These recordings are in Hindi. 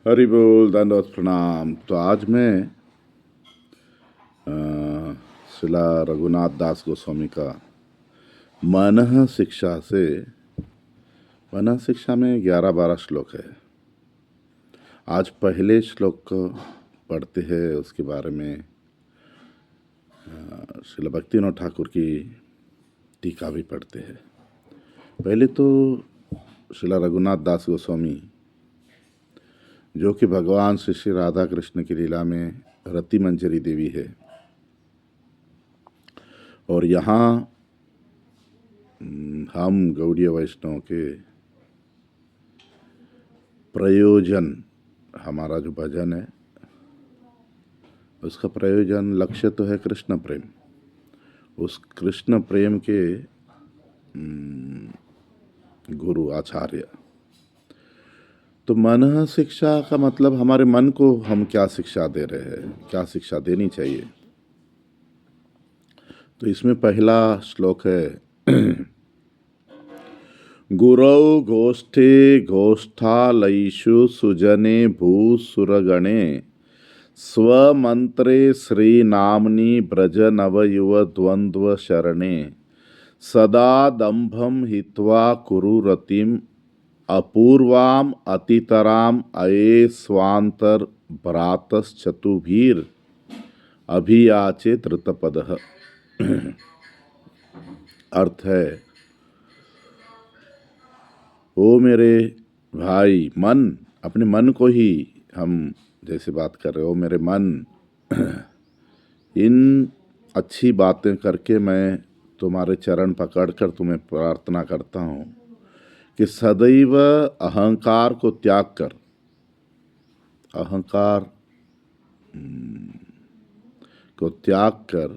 हरि बोल, दंडवत प्रणाम। तो आज मैं शिला रघुनाथ दास गोस्वामी का मनः शिक्षा से, मनः शिक्षा में 11-12 श्लोक है। आज पहले श्लोक को पढ़ते हैं, उसके बारे में शिला भक्तिविनोद ठाकुर की टीका भी पढ़ते हैं। पहले तो शिला रघुनाथ दास गोस्वामी, जो कि भगवान श्री श्री राधा कृष्ण की लीला में रति मंजरी देवी है, और यहाँ हम गौड़ीय वैष्णव के प्रयोजन, हमारा जो भजन है उसका प्रयोजन लक्ष्य तो है कृष्ण प्रेम। उस कृष्ण प्रेम के गुरु आचार्य। तो मन शिक्षा का मतलब हमारे मन को हम क्या शिक्षा दे रहे हैं, क्या शिक्षा देनी चाहिए। तो इसमें पहला श्लोक है गुरौ गोष्ठे गोष्ठालयिषु सुजने भूसुरगणे स्वमंत्रे श्रीनाम्नि ब्रज नवयुव द्वंद्व शरणे सदा दंभम हित्वा कुरु रतिम अपूर्वाम अतितराम अये स्वांतर भ्रातश्चतुभीर अभियाचे तृतपदः। अर्थ है, ओ मेरे भाई मन, अपने मन को ही हम जैसे बात कर रहे हो, मेरे मन, इन अच्छी बातें करके मैं तुम्हारे चरण पकड़कर तुम्हें प्रार्थना करता हूँ कि सदैव अहंकार को त्याग कर, अहंकार को त्याग कर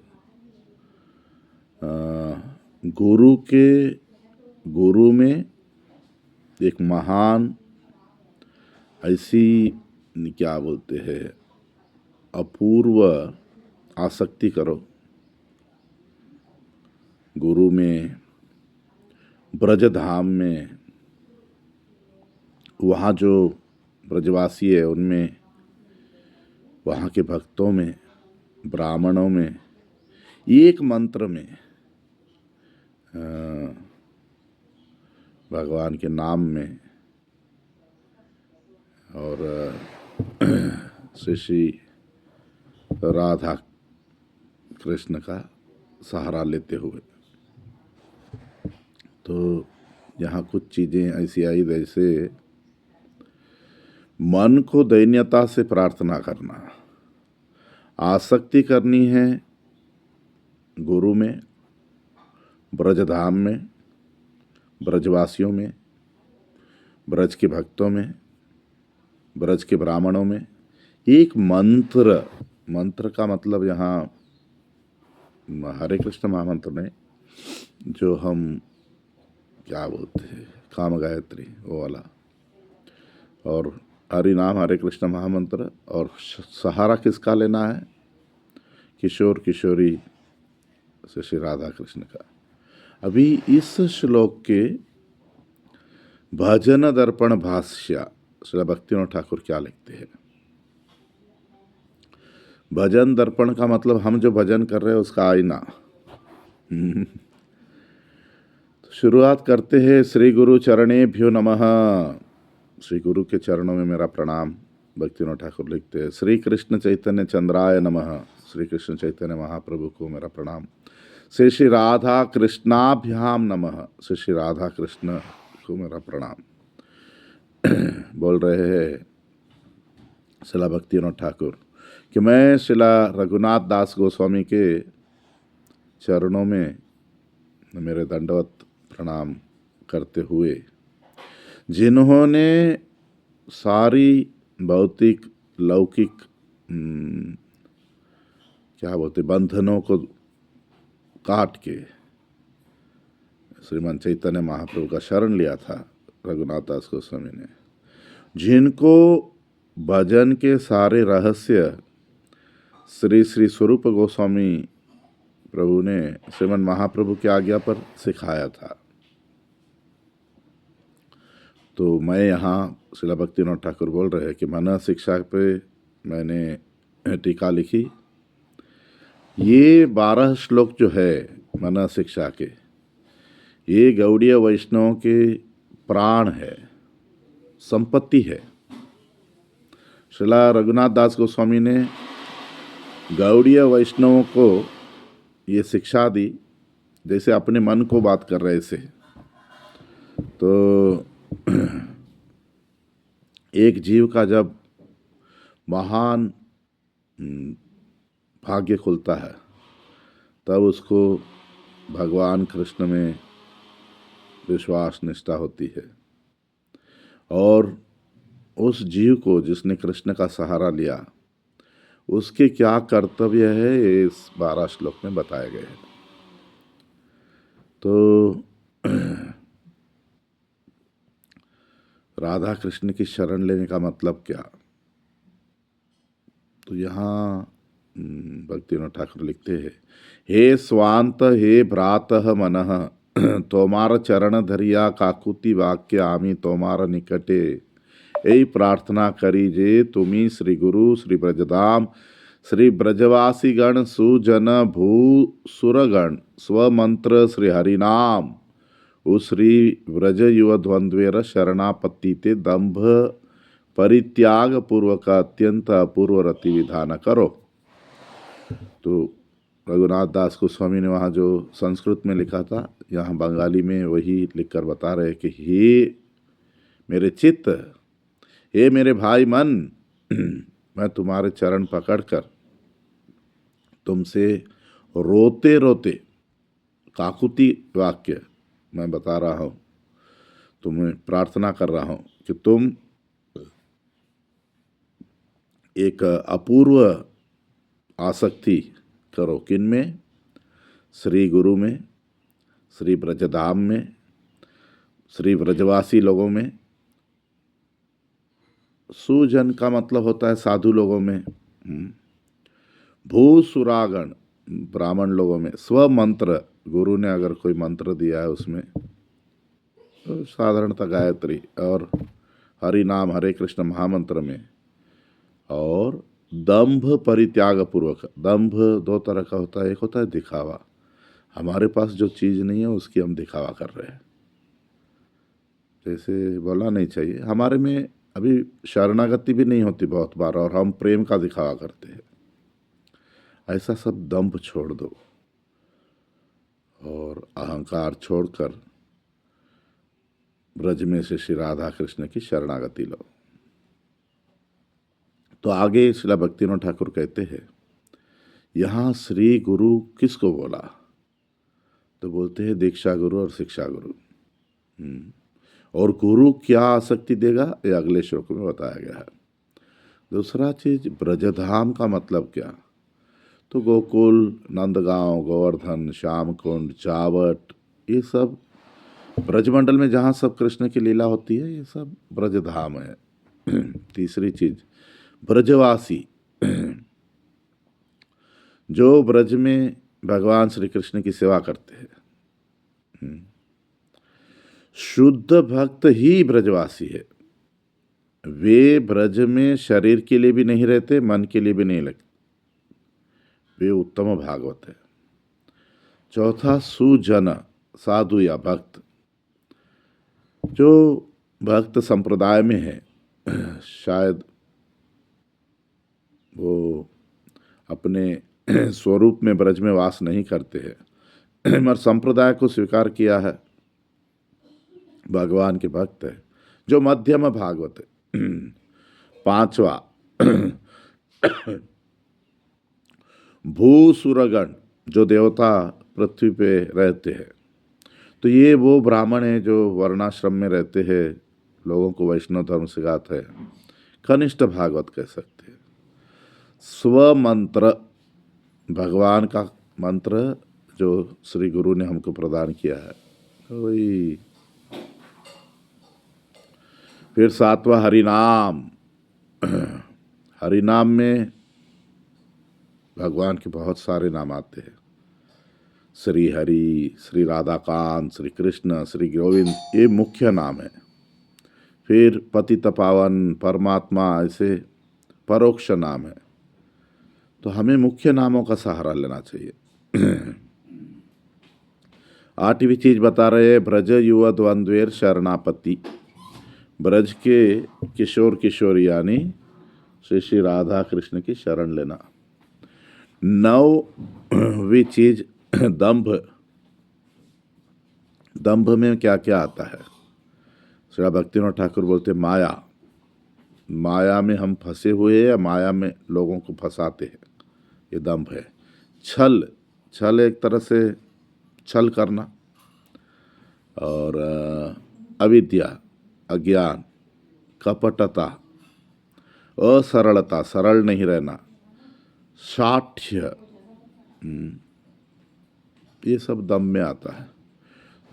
गुरु में एक महान ऐसी, क्या बोलते हैं, अपूर्व आसक्ति करो। गुरु में, ब्रजधाम में, वहाँ जो ब्रजवासी है उनमें, वहाँ के भक्तों में, ब्राह्मणों में, एक मंत्र में भगवान के नाम में, और श्री राधा कृष्ण का सहारा लेते हुए। तो यहाँ कुछ चीज़ें ऐसी आई, जैसे मन को दैन्यता से प्रार्थना करना, आसक्ति करनी है गुरु में, ब्रजधाम में, ब्रजवासियों में, ब्रज के भक्तों में, ब्रज के ब्राह्मणों में। एक मंत्र, मंत्र का मतलब यहाँ हरे कृष्ण महामंत्र में, जो हम क्या बोलते हैं, काम गायत्री, वो वाला, और हरि नाम हरे कृष्ण महामंत्र। और सहारा किसका लेना है? किशोर किशोरी से श्री राधा कृष्ण का। अभी इस श्लोक के भजन दर्पण भाष्य श्री भक्तिविनोद ठाकुर क्या लिखते हैं? भजन दर्पण का मतलब हम जो भजन कर रहे हैं उसका आईना। तो शुरुआत करते हैं, श्री गुरु चरणेभ्यो नमः। श्री गुरु के चरणों में मेरा प्रणाम। भक्तिविनोद ठाकुर लिखते हैं, श्री कृष्ण चैतन्य चंद्राय नमः। श्री कृष्ण चैतन्य महाप्रभु को मेरा प्रणाम। श्री श्री राधा कृष्णाभ्याम नमः। श्री श्री राधा कृष्ण को मेरा प्रणाम। बोल रहे हैं शिला भक्तिविनोद ठाकुर कि मैं शिला रघुनाथ दास गोस्वामी के चरणों में मेरे दंडवत प्रणाम करते हुए, जिन्होंने सारी भौतिक लौकिक क्या बोलते बंधनों को काट के श्रीमान चैतन्य महाप्रभु का शरण लिया था, रघुनाथ दास गोस्वामी ने, जिनको भजन के सारे रहस्य श्री श्री स्वरूप गोस्वामी प्रभु ने श्रीमन महाप्रभु की आज्ञा पर सिखाया था, तो मैं यहाँ श्रील भक्तिविनोद ठाकुर बोल रहे हैं कि मन शिक्षा पे मैंने टीका लिखी। ये 12 श्लोक जो है मन शिक्षा के, ये गौड़ीय वैष्णव के प्राण है, संपत्ति है। श्रीला रघुनाथ दास गोस्वामी ने गौड़ीय वैष्णवों को ये शिक्षा दी जैसे अपने मन को बात कर रहे थे। तो एक जीव का जब महान भाग्य खुलता है तब उसको भगवान कृष्ण में विश्वास निष्ठा होती है, और उस जीव को जिसने कृष्ण का सहारा लिया उसके क्या कर्तव्य है ये इस 12 श्लोक में बताए गए हैं। तो राधा कृष्ण की शरण लेने का मतलब क्या? तो यहाँ भक्तिविनोद ठाकुर लिखते हैं, हे स्वांत हे भ्रातः मनः तोमार चरण धरिया काकुति वाक्य आमी तोमार निकटे, यही प्रार्थना करीजे तुमी श्री गुरु श्री ब्रजधाम श्री ब्रजवासी गण सुजन भू सुरगण स्वमंत्र श्री हरिनाम श्री व्रज युव द्वंद्वेर शरणापत्ति ते दंभ परित्याग पूर्वक अत्यंत अपूर्व रति विधान करो। तो रघुनाथ दास गोस्वामी ने वहाँ जो संस्कृत में लिखा था, यहाँ बंगाली में वही लिखकर बता रहे कि हे मेरे चित्त, हे मेरे भाई मन, मैं तुम्हारे चरण पकड़कर तुमसे रोते रोते काकुति वाक्य मैं बता रहा हूँ, तुम्हें प्रार्थना कर रहा हूँ कि तुम एक अपूर्व आसक्ति करो। किन में? श्री गुरु में, श्री ब्रजधाम में, श्री ब्रजवासी लोगों में। सुजन का मतलब होता है साधु लोगों में, भूसुरागण ब्राह्मण लोगों में, स्व मंत्र गुरु ने अगर कोई मंत्र दिया है उसमें, तो साधारणतः गायत्री और हरि नाम हरे कृष्ण महामंत्र में, और दंभ परित्याग पूर्वक। दंभ 2 तरह का होता है, एक होता है दिखावा, हमारे पास जो चीज़ नहीं है उसकी हम दिखावा कर रहे हैं, जैसे बोलना नहीं चाहिए। हमारे में अभी शरणागति भी नहीं होती बहुत बार और हम प्रेम का दिखावा करते हैं। ऐसा सब दंभ छोड़ दो और अहंकार छोड़कर ब्रज में से श्री राधा कृष्ण की शरणागति लो। तो आगे श्रील भक्तिविनोद ठाकुर कहते हैं, यहाँ श्री गुरु किसको बोला? तो बोलते हैं दीक्षा गुरु और शिक्षा गुरु। और गुरु क्या आसक्ति देगा ये अगले श्लोक में बताया गया है। दूसरा चीज, ब्रजधाम का मतलब क्या? तो गोकुल, नंदगांव, गोवर्धन, श्यामकुंड, जावट, ये सब ब्रजमंडल में जहाँ सब कृष्ण की लीला होती है ये सब ब्रजधाम है। तीसरी चीज, ब्रजवासी, जो ब्रज में भगवान श्री कृष्ण की सेवा करते हैं। शुद्ध भक्त ही ब्रजवासी है, वे ब्रज में शरीर के लिए भी नहीं रहते, मन के लिए भी नहीं लगते, वे उत्तम भागवत है। चौथा, सुजन, साधु या भक्त, जो भक्त संप्रदाय में है, शायद वो अपने स्वरूप में ब्रज में वास नहीं करते हैं मगर संप्रदाय को स्वीकार किया है, भगवान के भक्त है, जो मध्यम भागवत है। पांचवा, भूसुरगण, जो देवता पृथ्वी पे रहते हैं। तो ये वो ब्राह्मण हैं जो वर्णाश्रम में रहते हैं, लोगों को वैष्णव धर्म सिखाते हैं, कनिष्ठ भागवत कह सकते हैं। स्वमंत्र, भगवान का मंत्र जो श्री गुरु ने हमको प्रदान किया है वही। फिर सातवां, हरिनाम। हरिनाम में भगवान के बहुत सारे नाम आते हैं, श्री हरि, श्री राधाकांत, श्री कृष्ण, श्री गोविंद, ये मुख्य नाम है। फिर पतित पावन, परमात्मा, ऐसे परोक्ष नाम है। तो हमें मुख्य नामों का सहारा लेना चाहिए। आठवीं चीज बता रहे हैं, ब्रज युवा द्वंद्वेर शरणापति। ब्रज के किशोर किशोरी यानी श्री श्री राधा कृष्ण की शरण लेना। नौवीं चीज दंभ। दंभ में क्या क्या आता है? श्री भक्तिनाथ ठाकुर बोलते माया। माया में हम फंसे हुए हैं या माया में लोगों को फंसाते हैं, ये दंभ है। छल। छल एक तरह से छल करना। और अविद्या, अज्ञान, कपटता, असरलता, सरल नहीं रहना, शाठ्य, ये सब दम में आता है।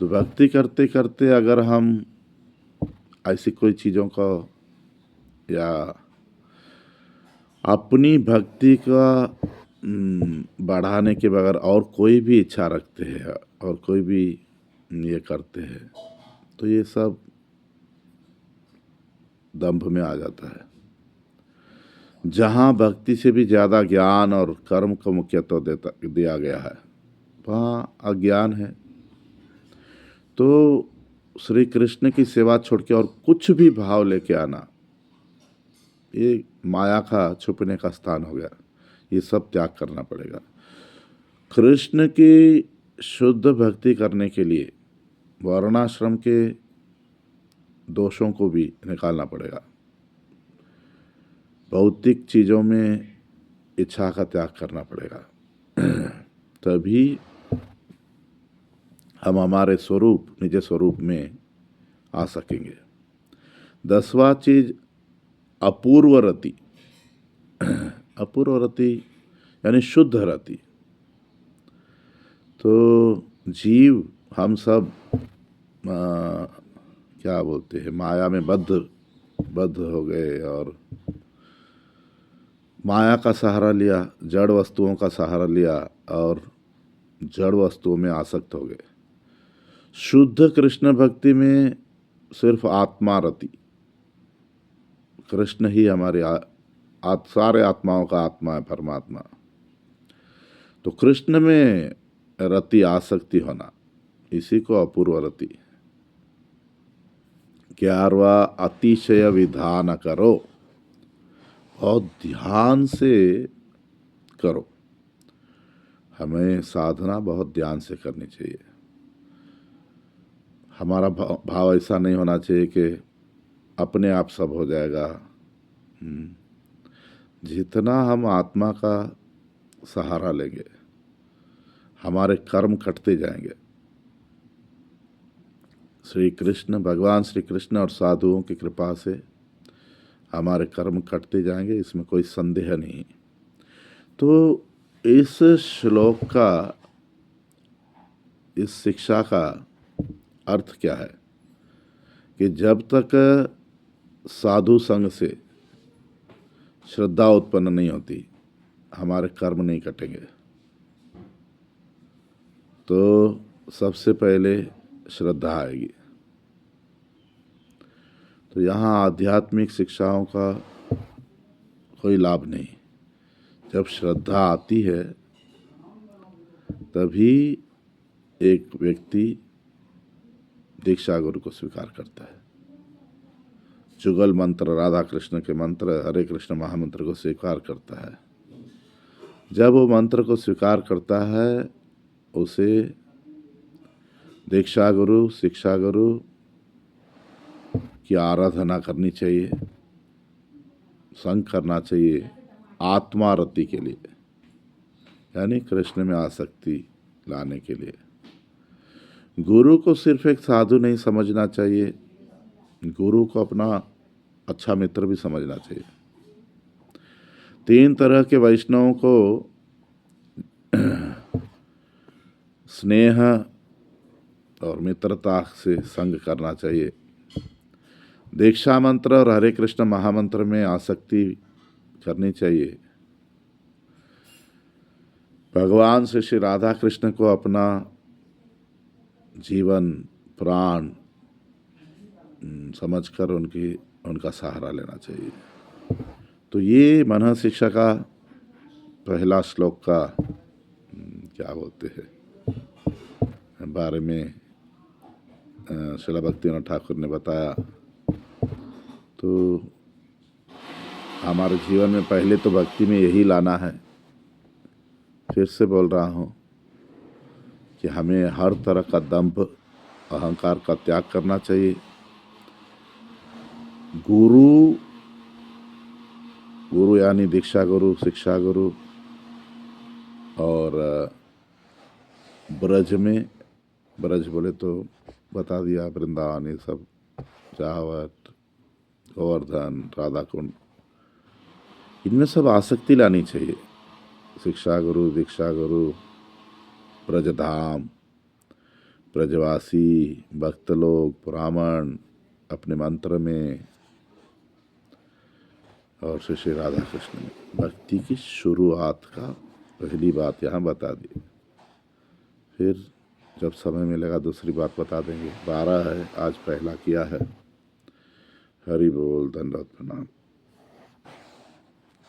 तो भक्ति करते करते अगर हम ऐसी कोई चीज़ों का या अपनी भक्ति का बढ़ाने के बगैर और कोई भी इच्छा रखते हैं और कोई भी ये करते हैं, तो ये सब दंभ में आ जाता है। जहाँ भक्ति से भी ज़्यादा ज्ञान और कर्म को मुख्यत्व दिया गया है, वहाँ अज्ञान है। तो श्री कृष्ण की सेवा छोड़ के और कुछ भी भाव लेके आना, ये माया का छुपने का स्थान हो गया। ये सब त्याग करना पड़ेगा। कृष्ण की शुद्ध भक्ति करने के लिए वर्णाश्रम के दोषों को भी निकालना पड़ेगा। भौतिक चीज़ों में इच्छा का त्याग करना पड़ेगा। तभी हम हमारे स्वरूप, निज स्वरूप में आ सकेंगे। 10वां चीज अपूर्व रति। अपूर्व रति यानी शुद्ध रति। तो जीव हम सब क्या बोलते हैं, माया में बद्ध हो गए और माया का सहारा लिया, जड़ वस्तुओं का सहारा लिया और जड़ वस्तुओं में आसक्त हो गए। शुद्ध कृष्ण भक्ति में सिर्फ आत्मा रति, कृष्ण ही हमारे सारे आत्माओं का आत्मा है, परमात्मा। तो कृष्ण में रति, आसक्ति होना, इसी को अपूर्व रति। 11वां अतिशय विधान करो, और ध्यान से करो। हमें साधना बहुत ध्यान से करनी चाहिए। हमारा भाव ऐसा नहीं होना चाहिए कि अपने आप सब हो जाएगा। जितना हम आत्मा का सहारा लेंगे, हमारे कर्म कटते जाएंगे। श्री कृष्ण, भगवान श्री कृष्ण और साधुओं की कृपा से हमारे कर्म कटते जाएंगे, इसमें कोई संदेह नहीं। तो इस श्लोक का, इस शिक्षा का अर्थ क्या है कि जब तक साधु संग से श्रद्धा उत्पन्न नहीं होती, हमारे कर्म नहीं कटेंगे। तो सबसे पहले श्रद्धा आएगी। तो यहाँ आध्यात्मिक शिक्षाओं का कोई लाभ नहीं। जब श्रद्धा आती है तभी एक व्यक्ति दीक्षा गुरु को स्वीकार करता है। जुगल मंत्र, राधा कृष्ण के मंत्र, हरे कृष्ण महामंत्र को स्वीकार करता है। जब वो मंत्र को स्वीकार करता है, उसे दीक्षा गुरु, शिक्षा गुरु की आराधना करनी चाहिए, संग करना चाहिए आत्मा रति के लिए, यानी कृष्ण में आसक्ति लाने के लिए। गुरु को सिर्फ एक साधु नहीं समझना चाहिए, गुरु को अपना अच्छा मित्र भी समझना चाहिए। 3 तरह के वैष्णवों को स्नेह और मित्रता से संग करना चाहिए। दीक्षा मंत्र और हरे कृष्ण महामंत्र में आसक्ति करनी चाहिए। भगवान श्री श्री राधा कृष्ण को अपना जीवन, प्राण समझकर उनका सहारा लेना चाहिए। तो ये मन शिक्षा का पहला श्लोक का क्या बोलते हैं बारे में श्रील भक्तिविनोद ठाकुर ने बताया। तो हमारे जीवन में पहले तो भक्ति में यही लाना है। फिर से बोल रहा हूँ कि हमें हर तरह का दंभ अहंकार का त्याग करना चाहिए। गुरु यानी दीक्षा गुरु, शिक्षा गुरु, और ब्रज बोले तो बता दिया, वृंदावन, ये सब, जावट, गोवर्धन, राधा कुंड, इनमें सब आसक्ति लानी चाहिए। शिक्षा गुरु, दीक्षा गुरु, ब्रजधाम, ब्रजवासी, भक्त लोग, ब्राह्मण अपने मंत्र में, और श्री राधा कृष्ण में भक्ति की शुरुआत का पहली बात यहाँ बता दी। फिर जब समय मिलेगा दूसरी बात बता देंगे। 12 है, आज पहला किया है। हरि बोल, धन्यवाद, प्रणाम।